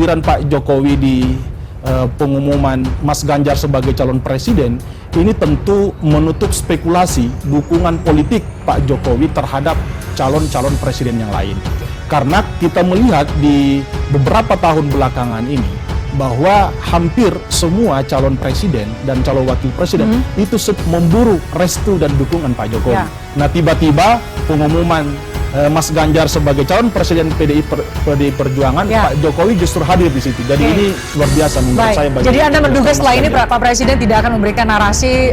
kehadiran Pak Jokowi di pengumuman Mas Ganjar sebagai calon presiden ini tentu menutup spekulasi dukungan politik Pak Jokowi terhadap calon-calon presiden yang lain. Karena kita melihat di beberapa tahun belakangan ini bahwa hampir semua calon presiden dan calon wakil presiden itu memburu restu dan dukungan Pak Jokowi. Nah, tiba-tiba pengumuman Mas Ganjar sebagai calon presiden PDI Perjuangan, Pak Jokowi justru hadir di situ. Jadi ini luar biasa menurut saya. Jadi Anda menduga setelah ini Pak Presiden tidak akan memberikan narasi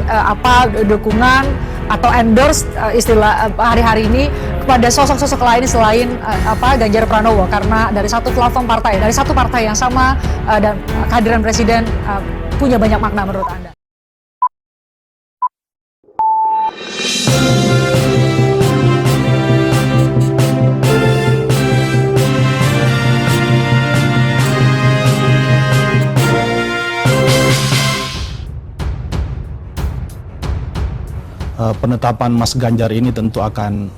dukungan atau endorse istilah hari-hari ini kepada sosok-sosok lain selain Ganjar Pranowo, karena dari satu platform partai, dari satu partai yang sama, dan kehadiran Presiden punya banyak makna menurut Anda. Penetapan Mas Ganjar ini tentu akan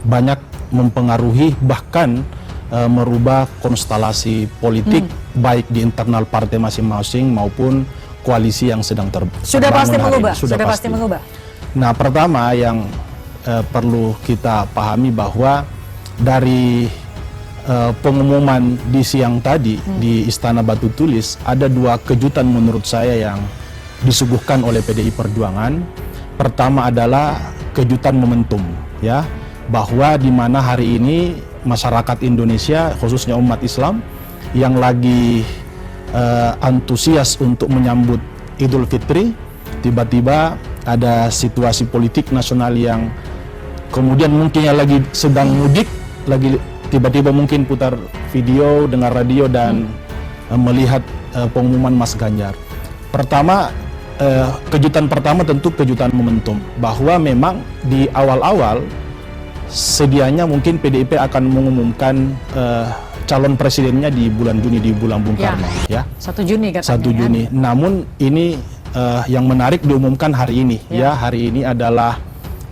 banyak mempengaruhi, bahkan merubah konstelasi politik baik di internal partai masing-masing maupun koalisi yang sedang terbangun. Sudah pasti mengubah. Sudah pasti mengubah. Nah, pertama yang perlu kita pahami bahwa dari pengumuman di siang tadi di Istana Batu Tulis ada dua kejutan menurut saya yang disuguhkan oleh PDI Perjuangan. Pertama adalah kejutan momentum, ya, bahwa di mana hari ini masyarakat Indonesia, khususnya umat Islam, yang lagi antusias untuk menyambut Idul Fitri, tiba-tiba ada situasi politik nasional yang kemudian mungkin yang lagi sedang mudik, lagi tiba-tiba mungkin putar video, dengar radio dan melihat pengumuman Mas Ganjar. Pertama, kejutan pertama tentu kejutan momentum, bahwa memang di awal-awal sedianya mungkin PDIP akan mengumumkan calon presidennya di bulan Juni, di bulan Bung Karno, ya. 1 Juni katanya. 1 Juni. Namun ini yang menarik diumumkan hari ini, ya. Hari ini adalah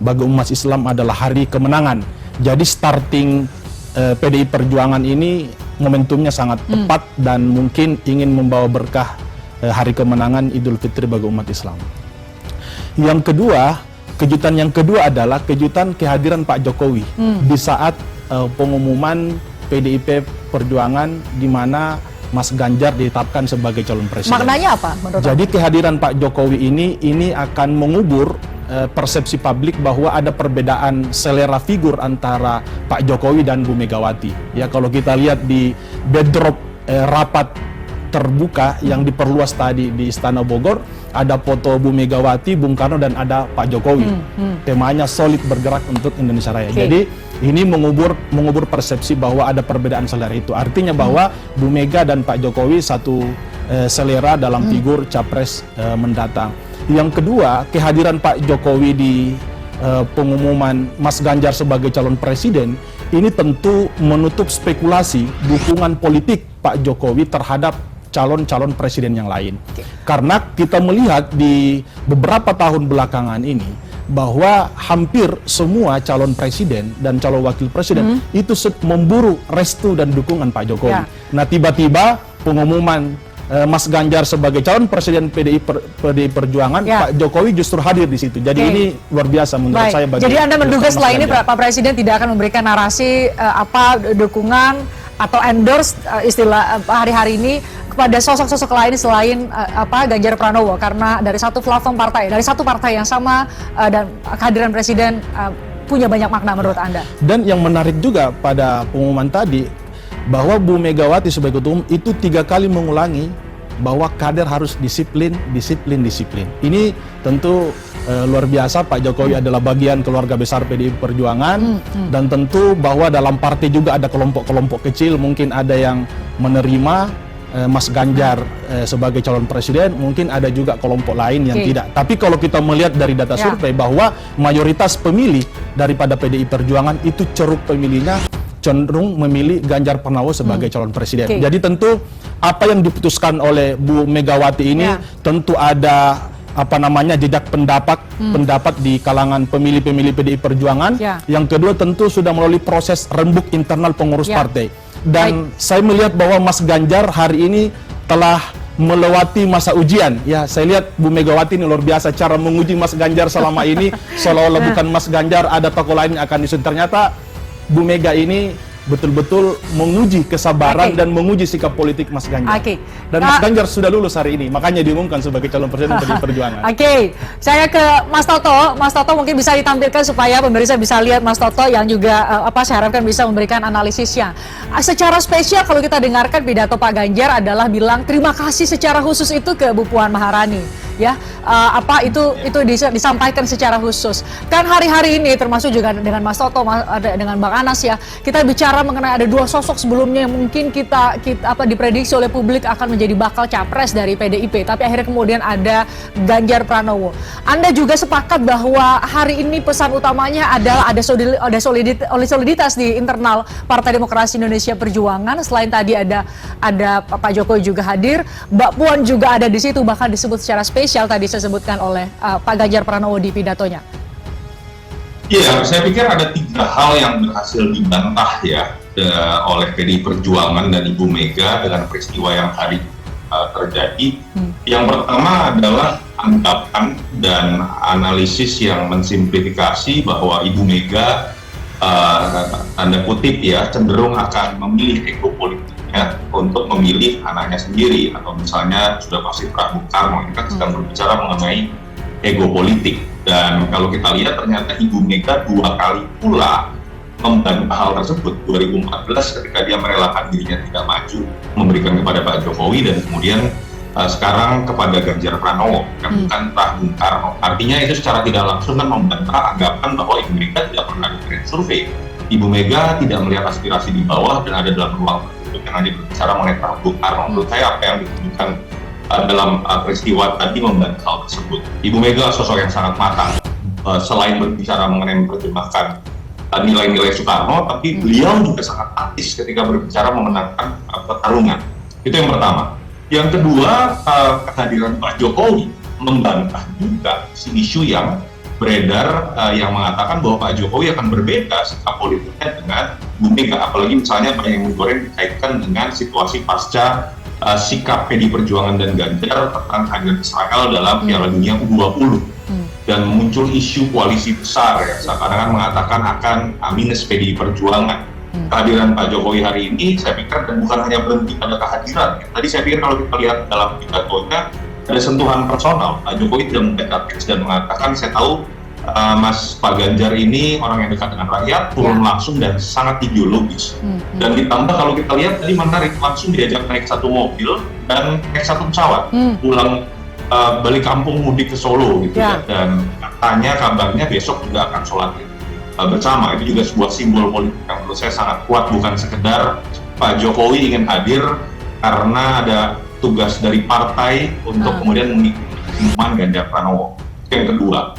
bagi umat Islam adalah hari kemenangan. Jadi starting PDI Perjuangan ini momentumnya sangat tepat dan mungkin ingin membawa berkah hari kemenangan Idul Fitri bagi umat Islam. Yang kedua, kejutan yang kedua adalah kejutan kehadiran Pak Jokowi di saat pengumuman PDIP Perjuangan di mana Mas Ganjar ditetapkan sebagai calon presiden. Maknanya apa menurut Jadi kehadiran Pak Jokowi ini akan mengubur persepsi publik bahwa ada perbedaan selera figur antara Pak Jokowi dan Bu Megawati. Ya, kalau kita lihat di backdrop rapat terbuka yang diperluas tadi di Istana Bogor, ada foto Bu Megawati, Bung Karno, dan ada Pak Jokowi. Temanya solid bergerak untuk Indonesia Raya. Jadi ini mengubur persepsi bahwa ada perbedaan selera itu. Artinya bahwa Bu Mega dan Pak Jokowi satu selera dalam figur capres mendatang. Yang kedua, kehadiran Pak Jokowi di pengumuman Mas Ganjar sebagai calon presiden ini tentu menutup spekulasi dukungan politik Pak Jokowi terhadap calon-calon presiden yang lain. Karena kita melihat di beberapa tahun belakangan ini bahwa hampir semua calon presiden dan calon wakil presiden itu memburu restu dan dukungan Pak Jokowi. Nah, tiba-tiba pengumuman Mas Ganjar sebagai calon presiden PDI Perjuangan, Pak Jokowi justru hadir di situ. Jadi ini luar biasa menurut saya. Jadi Anda menduga setelah ini Pak Presiden tidak akan memberikan narasi dukungan atau endorse istilah hari-hari ini kepada sosok-sosok lain selain Ganjar Pranowo, karena dari satu platform partai, dari satu partai yang sama, dan kehadiran Presiden punya banyak makna menurut Anda. Dan yang menarik juga pada pengumuman tadi bahwa Bu Megawati sebagai ketua umum itu 3 kali mengulangi bahwa kader harus disiplin. Ini tentu luar biasa. Pak Jokowi adalah bagian keluarga besar PDI Perjuangan, dan tentu bahwa dalam partai juga ada kelompok-kelompok kecil, mungkin ada yang menerima Mas Ganjar sebagai calon presiden, mungkin ada juga kelompok lain yang tidak. Tapi kalau kita melihat dari data survei bahwa mayoritas pemilih daripada PDI Perjuangan itu ceruk pemilihnya cenderung memilih Ganjar Pranowo sebagai calon presiden. Jadi tentu apa yang diputuskan oleh Bu Megawati ini tentu ada jejak pendapat di kalangan pemilih-pemilih PDI Perjuangan. Yang kedua tentu sudah melalui proses rembuk internal pengurus partai. Dan saya melihat bahwa Mas Ganjar hari ini telah melewati masa ujian. Ya, saya lihat Bu Megawati ini luar biasa cara menguji Mas Ganjar selama ini, seolah-olah bukan Mas Ganjar, ada tokoh lain yang akan disusun. Ternyata Bu Mega ini betul-betul menguji kesabaran dan menguji sikap politik Mas Ganjar. Dan Mas Ganjar sudah lulus hari ini, makanya diumumkan sebagai calon presiden PDI Perjuangan. Saya ke Mas Toto. Mas Toto mungkin bisa ditampilkan supaya pemirsa bisa lihat Mas Toto yang juga saya harapkan bisa memberikan analisisnya. Secara spesial kalau kita dengarkan pidato Pak Ganjar adalah bilang terima kasih secara khusus itu ke Bu Puan Maharani. Ya, itu disampaikan secara khusus. Kan hari-hari ini termasuk juga dengan Mas Toto, dengan Bang Anas ya, kita bicara mengenai ada dua sosok sebelumnya yang mungkin kita diprediksi oleh publik akan menjadi bakal capres dari PDIP, tapi akhirnya kemudian ada Ganjar Pranowo. Anda juga sepakat bahwa hari ini pesan utamanya adalah ada soliditas di internal Partai Demokrasi Indonesia Perjuangan. Selain tadi ada Pak Jokowi juga hadir, Mbak Puan juga ada di situ, bahkan disebut secara spesial tadi saya sebutkan oleh Pak Ganjar Pranowo di pidatonya. Iya, saya pikir ada 3 hal yang berhasil dibantah ya oleh PDI Perjuangan dan Ibu Mega dengan peristiwa yang hari terjadi. Yang pertama adalah anggapan dan analisis yang mensimplifikasi bahwa Ibu Mega tanda kutip ya cenderung akan memilih ego politiknya untuk memilih anaknya sendiri, atau misalnya sudah pasti Pak Bung Karno ini kan sedang berbicara mengenai ego politik. Dan kalau kita lihat ternyata Ibu Mega 2 kali pula membantah hal tersebut. 2014 ketika dia merelakan dirinya tidak maju, memberikan kepada Pak Jokowi, dan kemudian sekarang kepada Ganjar Pranowo, bukan Pak Bung Karno. Artinya itu secara tidak langsung kan membantah anggapan bahwa Ibu Mega tidak pernah di survei. Ibu Mega tidak melihat aspirasi di bawah dan ada dalam ruang tertutup yang hanya berbicara mengenai Pak Bung Karno. Menurut saya apa yang ditunjukkan dalam peristiwa tadi membantah hal tersebut. Ibu Mega sosok yang sangat matang, selain berbicara mengenai menerjemahkan nilai-nilai Soekarno, tapi beliau juga sangat taktis ketika berbicara memenangkan pertarungan. Itu yang pertama. Yang kedua, kehadiran Pak Jokowi membantah juga isu yang beredar yang mengatakan bahwa Pak Jokowi akan berbeda sikap politiknya dengan Bu Mega, apalagi misalnya banyak yang menggoreng dikaitkan dengan situasi pasca sikap PDI Perjuangan dan Ganjar tentang kehadiran Israel dalam Piala Dunia U20 dan muncul isu koalisi besar ya, seakan-akan mengatakan akan minus PDI Perjuangan. Kehadiran Pak Jokowi hari ini saya pikir dan bukan hanya berhenti pada kehadiran ya. Tadi saya pikir kalau kita lihat dalam pidatonya ada sentuhan personal. Pak Jokowi tidak membackup dan mengatakan saya tahu Mas Pak Ganjar ini orang yang dekat dengan rakyat, turun langsung dan sangat ideologis. Dan ditambah kalau kita lihat tadi menarik, langsung diajak naik satu mobil dan naik satu pesawat pulang balik kampung mudik ke Solo gitu ya. Dan katanya kabarnya besok juga akan sholat bersama. Itu juga sebuah simbol politik yang menurut saya sangat kuat, bukan sekedar Pak Jokowi ingin hadir karena ada tugas dari partai untuk kemudian mengikuti Ganjar Pranowo. Yang kedua.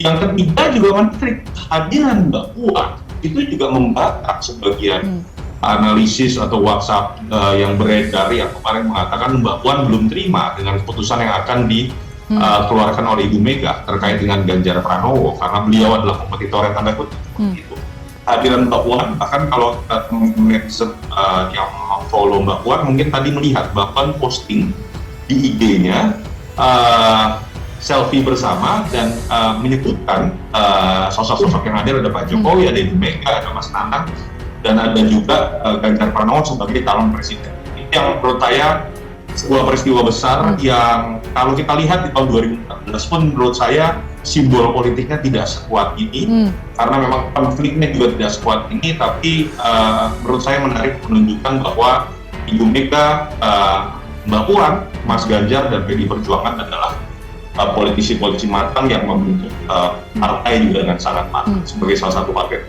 Yang ketiga juga menarik, kehadiran Mbak Puan itu juga membantah sebagian analisis atau WhatsApp yang beredar yang kemarin mengatakan Mbak Puan belum terima dengan keputusan yang akan dikeluarkan oleh Ibu Mega terkait dengan Ganjar Pranowo karena beliau adalah kompetitor yang tanda kutip itu. Kehadiran Mbak Puan, bahkan kalau teman-teman yang follow Mbak Puan mungkin tadi melihat Mbak Puan posting di IG-nya selfie bersama dan menyebutkan sosok-sosok yang hadir, ada Pak Jokowi, ada Ibu Mega, ada Mas Nanang, dan ada juga Ganjar Pranowo sebagai calon presiden. Ini yang menurut saya sebuah peristiwa besar yang kalau kita lihat di tahun 2014 pun menurut saya simbol politiknya tidak sekuat ini karena memang konfliknya juga tidak sekuat ini, tapi menurut saya menarik menunjukkan bahwa Ibu Mega, Mbak Puan, Mas Ganjar, dan PDI Perjuangan adalah politisi-politisi matang yang membentuk partai juga dengan sangat matang sebagai salah satu partai.